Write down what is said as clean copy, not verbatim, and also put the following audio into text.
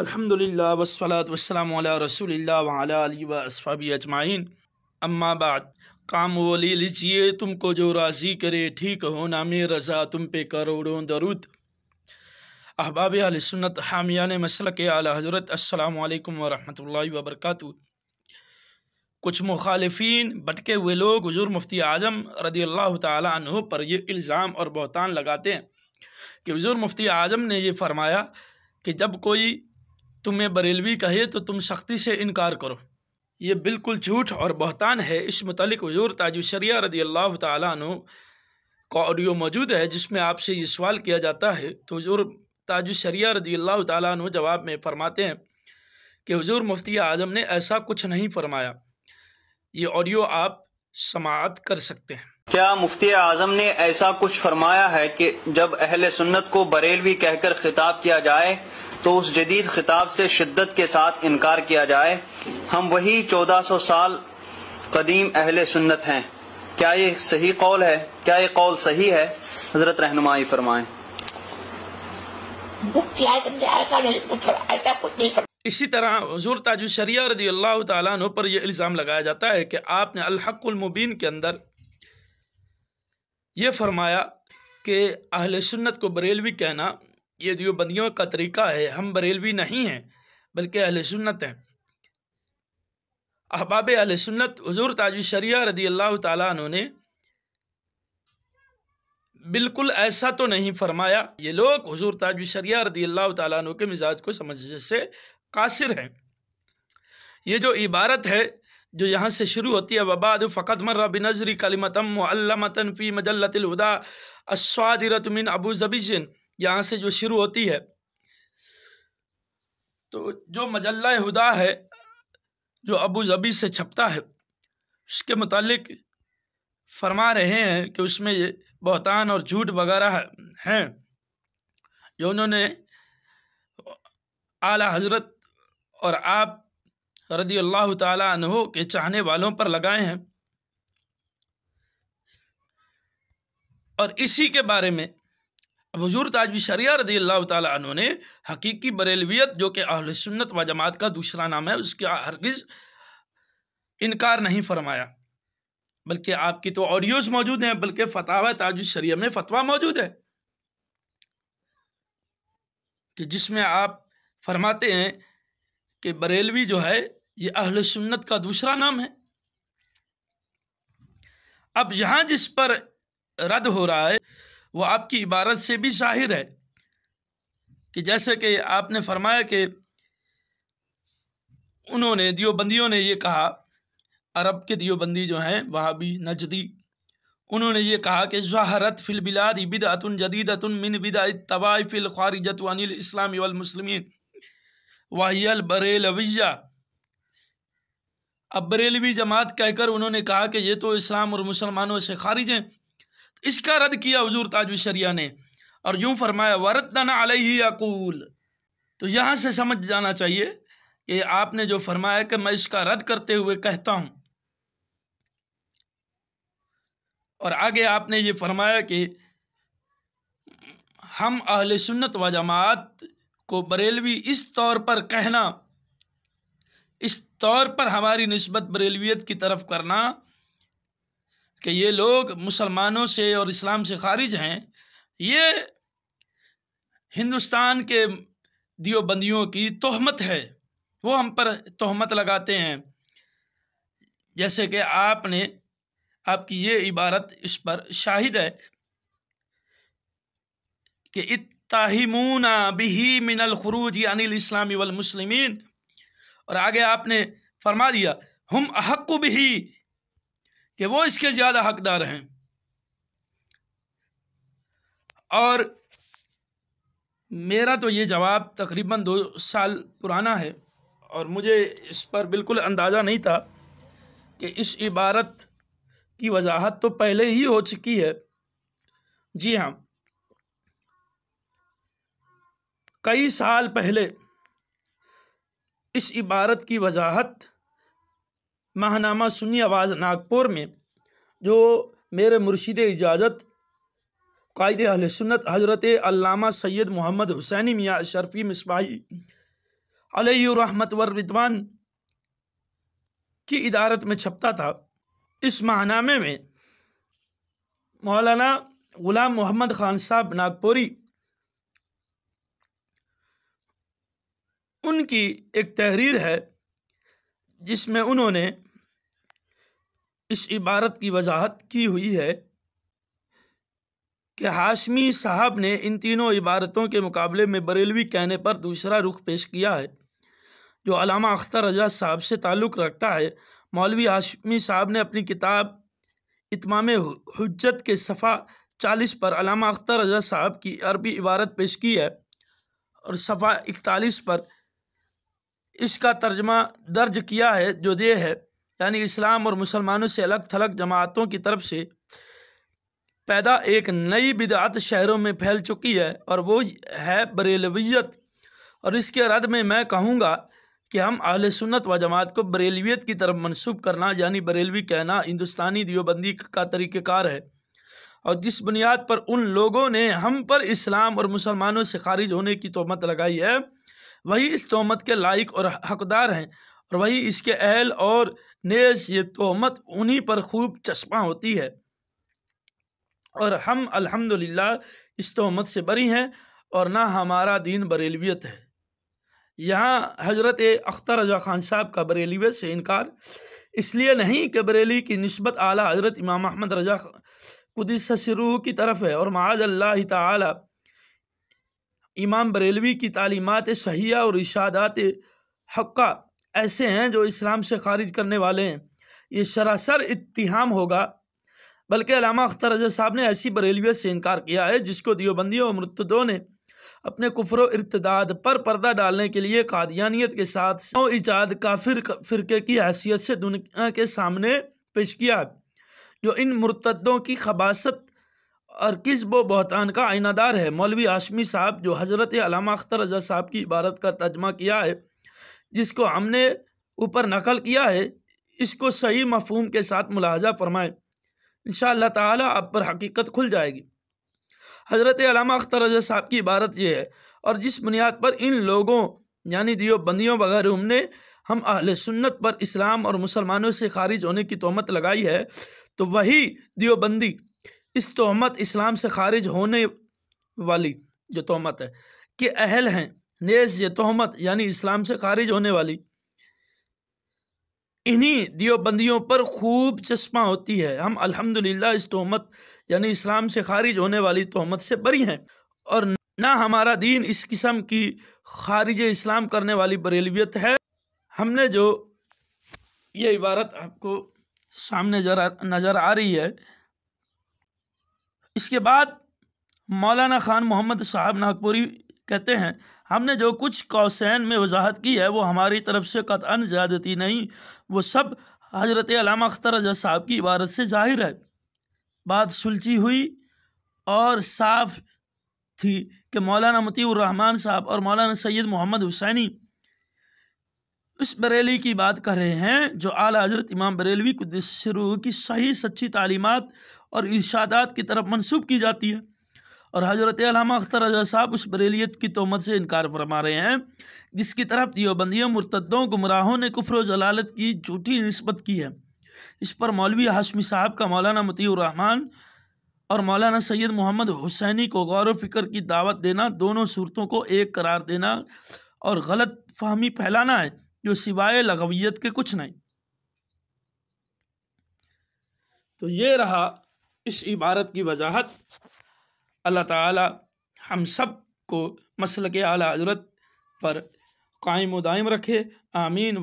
الحمدللہ والصلاۃ والسلام علی رسول اللہ وعلی آلہ و اصحابہ اجمعین، اما بعد۔ کام وہ لے لیجیے تم کو جو راضی کرے، ٹھیک ہو نام رضا تم پہ کروڑوں درود۔ احباب اہل سنت حامیان مسلک اعلی حضرت، السلام علیکم ورحمۃ اللہ وبرکاتہ۔ کچھ مخالفین بھٹکے ہوئے لوگ حضور مفتی اعظم رضی اللہ تعالی عنہ پر یہ الزام اور بہتان لگاتے ہیں کہ حضور مفتی اعظم نے یہ فرمایا کہ جب کوئی تمہیں بریلوی کہے تو تم سختی سے انکار کرو۔ یہ بالکل جھوٹ اور بہتان ہے۔ اس متعلق حضور تاج الشریعہ رضی اللہ تعالیٰ عنہ کا آڈیو موجود ہے جس میں آپ سے یہ سوال کیا جاتا ہے، تو حضور تاج الشریعہ رضی اللہ تعالیٰ عنہ جواب میں فرماتے ہیں کہ حضور مفتی اعظم نے ایسا کچھ نہیں فرمایا۔ یہ آڈیو آپ سماعت کر سکتے ہیں۔ کیا مفتی اعظم نے ایسا کچھ فرمایا ہے کہ جب اہل سنت کو بریلوی کہہ کر خطاب کیا جائے تو اس جدید خطاب سے شدت کے ساتھ انکار کیا جائے؟ ہم وہی 1400 سال قدیم اہل سنت ہیں۔ کیا یہ صحیح قول ہے؟ کیا یہ قول صحیح ہے؟ حضرت رہنمائی فرمائیں۔ اسی طرح حضور تاج الشریعہ رضی اللہ تعالیٰ عنہ پر یہ الزام لگایا جاتا ہے کہ آپ نے الحق المبین کے اندر یہ فرمایا کہ اہل سنت کو بریلوی کہنا یہ دیوبندیوں کا طریقہ ہے، ہم بریلوی نہیں ہیں بلکہ اہل سنت ہیں۔ احباب اہل سنت، حضور تاج الشریعہ رضی اللہ تعالیٰ عنہ نے بالکل ایسا تو نہیں فرمایا۔ یہ لوگ حضور تاج الشریعہ رضی اللہ تعالیٰ عنہ کے مزاج کو سمجھنے سے قاصر ہیں۔ یہ جو عبارت ہے جو یہاں سے شروع ہوتی ہے، وبعد فقط مر بنظری کلمۃ معلمۃ فی مجلۃ الہدی الصادرۃ من ابو ظبی، یہاں سے جو شروع ہوتی ہے، تو جو مجلہ ہدا ہے جو ابو ظبی سے چھپتا ہے، اس کے متعلق فرما رہے ہیں کہ اس میں یہ بہتان اور جھوٹ وغیرہ ہیں جو انہوں نے اعلیٰ حضرت اور آپ رضی اللہ تعالی عنہ کے چاہنے والوں پر لگائے ہیں۔ اور اسی کے بارے میں حضور تاج الشریعہ رضی اللہ تعالی عنہ نے حقیقی بریلویت جو کہ اہل سنت و جماعت کا دوسرا نام ہے، اس کا ہرگز انکار نہیں فرمایا، بلکہ آپ کی تو آڈیوز موجود ہیں، بلکہ فتاوی تاج الشریعہ میں فتویٰ موجود ہے کہ جس میں آپ فرماتے ہیں کہ بریلوی جو ہے یہ اہل سنت کا دوسرا نام ہے۔ اب یہاں جس پر رد ہو رہا ہے وہ آپ کی عبارت سے بھی ظاہر ہے کہ جیسے کہ آپ نے فرمایا کہ انہوں نے دیوبندیوں نے یہ کہا، عرب کے دیوبندی جو ہیں وہابی نجدی، انہوں نے یہ کہا کہ ظہرت فی البلاد بدعۃ جدیدۃ من بدع الطوائف الخارجۃ عن الاسلام والمسلمین وہی البریلویہ۔ اب بریلوی جماعت کہہ کر انہوں نے کہا کہ یہ تو اسلام اور مسلمانوں سے خارج ہیں۔ اس کا رد کیا حضور تاج الشریعہ نے اور یوں فرمایا وردنا علیہ یقول۔ تو یہاں سے سمجھ جانا چاہیے کہ آپ نے جو فرمایا کہ میں اس کا رد کرتے ہوئے کہتا ہوں، اور آگے آپ نے یہ فرمایا کہ ہم اہل سنت و جماعت کو بریلوی اس طور پر کہنا، اس طور پر ہماری نسبت بریلویت کی طرف کرنا کہ یہ لوگ مسلمانوں سے اور اسلام سے خارج ہیں، یہ ہندوستان کے دیوبندیوں کی تہمت ہے۔ وہ ہم پر تہمت لگاتے ہیں، جیسے کہ آپ کی یہ عبارت اس پر شاہد ہے کہ اتہمون بہ من الخروج عن الاسلام والمسلمین، اور آگے آپ نے فرما دیا ہم احق بہ، کہ وہ اس کے زیادہ حقدار ہیں۔ اور میرا تو یہ جواب تقریباً 2 سال پرانا ہے اور مجھے اس پر بالکل اندازہ نہیں تھا کہ اس عبارت کی وضاحت تو پہلے ہی ہو چکی ہے۔ جی ہاں، کئی سال پہلے اس عبارت کی وضاحت ماہنامہ سنی آواز ناگپور میں جو میرے مرشد اجازت قائد اہل سنت حضرت علامہ سید محمد حسینی میاں اشرفی مصباحی علیہ رحمت والرضوان کی ادارت میں چھپتا تھا۔ اس ماہنامے میں مولانا غلام محمد خان صاحب ناگپوری ان کی ایک تحریر ہے جس میں انہوں نے اس عبارت کی وضاحت کی ہوئی ہے کہ ہاشمی صاحب نے ان تینوں عبارتوں کے مقابلے میں بریلوی کہنے پر دوسرا رخ پیش کیا ہے جو علامہ اختر رضا صاحب سے تعلق رکھتا ہے۔ مولوی ہاشمی صاحب نے اپنی کتاب اتمام حجت کے صفحہ 40 پر علامہ اختر رضا صاحب کی عربی عبارت پیش کی ہے اور صفحہ 41 پر اس کا ترجمہ درج کیا ہے جو یہ ہے، یعنی اسلام اور مسلمانوں سے الگ تھلگ جماعتوں کی طرف سے پیدا ایک نئی بدعت شہروں میں پھیل چکی ہے اور وہ ہے بریلویت، اور اس کے رد میں کہوں گا کہ ہم اہل سنت و جماعت کو بریلویت کی طرف منسوب کرنا یعنی بریلوی کہنا ہندوستانی دیوبندی کا طریقہ کار ہے، اور جس بنیاد پر ان لوگوں نے ہم پر اسلام اور مسلمانوں سے خارج ہونے کی تہمت لگائی ہے وہی اس تہمت کے لائق اور حقدار ہیں، اور وہی اس کے اہل، اور نیز یہ تہمت انہی پر خوب چسپاں ہوتی ہے، اور ہم الحمدللہ اس تہمت سے بری ہیں اور نہ ہمارا دین بریلویت ہے۔ یہاں حضرت اختر رضا خان صاحب کا بریلویت سے انکار اس لیے نہیں کہ بریلی کی نسبت اعلیٰ حضرت امام احمد رضا قدس سرہ کی طرف ہے، اور معاذ اللہ تعالی امام بریلوی کی تعلیمات صحیحہ اور ارشادات حقہ ایسے ہیں جو اسلام سے خارج کرنے والے ہیں، یہ سراسر اتہام ہوگا۔ بلکہ علامہ اختر رضا صاحب نے ایسی بریلویت سے انکار کیا ہے جس کو دیوبندیوں اور مرتدوں نے اپنے کفر و ارتداد پر پردہ ڈالنے کے لیے قادیانیت کے ساتھ نو ایجاد کافر فرقے کی حیثیت سے دنیا کے سامنے پیش کیا ہے، جو ان مرتدوں کی خباثت اور کذب و بہتان کا آئینہ دار ہے۔ مولوی ہاشمی صاحب جو حضرت علامہ اختر رضا صاحب کی عبارت کا ترجمہ کیا ہے جس کو ہم نے اوپر نقل کیا ہے، اس کو صحیح مفہوم کے ساتھ ملاحظہ فرمائیں، انشاءاللہ تعالی آپ پر حقیقت کھل جائے گی۔ حضرت علامہ اختر رضا صاحب کی عبارت یہ ہے، اور جس بنیاد پر ان لوگوں یعنی دیوبندیوں وغیرہ نے ہم اہل سنت پر اسلام اور مسلمانوں سے خارج ہونے کی تہمت لگائی ہے تو وہی دیوبندی اس تہمت اسلام سے خارج ہونے والی جو تہمت ہے کہ اہل ہیں، نیز یہ تہمت یعنی اسلام سے خارج ہونے والی انہی دیوبندیوں پر خوب چسپاں ہوتی ہے۔ ہم الحمدللہ اس تہمت یعنی اسلام سے خارج ہونے والی تہمت سے بری ہیں، اور نہ ہمارا دین اس قسم کی خارج اسلام کرنے والی بریلویت ہے۔ ہم نے جو یہ عبارت آپ کو سامنے نظر آ رہی ہے، اس کے بعد مولانا خان محمد صاحب ناگپوری کہتے ہیں، ہم نے جو کچھ قوسین میں وضاحت کی ہے وہ ہماری طرف سے قطعاً زیادتی نہیں، وہ سب حضرت علامہ اختر رضا صاحب کی عبارت سے ظاہر ہے۔ بات سلجھی ہوئی اور صاف تھی کہ مولانا مطیع الرحمن صاحب اور مولانا سید محمد حسینی اس بریلی کی بات کر رہے ہیں جو اعلیٰ حضرت امام بریلوی قدس سرہ کی صحیح سچی تعلیمات اور ارشادات کی طرف منسوب کی جاتی ہے، اور حضرت علامہ اختر رضا صاحب اس بریلیت کی تہمت سے انکار فرما رہے ہیں جس کی طرف دیوبندیوں، مرتدوں، گمراہوں نے کفر و ضلالت کی جھوٹی نسبت کی ہے۔ اس پر مولوی ہاشمی صاحب کا مولانا مطیع الرحمن اور مولانا سید محمد حسینی کو غور و فکر کی دعوت دینا، دونوں صورتوں کو ایک قرار دینا اور غلط فہمی پھیلانا ہے جو سوائے لغویت کے کچھ نہیں۔ تو یہ رہا اس عبارت کی وضاحت۔ اللہ تعالی ہم سب کو مسلک اعلیٰ حضرت پر قائم و دائم رکھے، آمین۔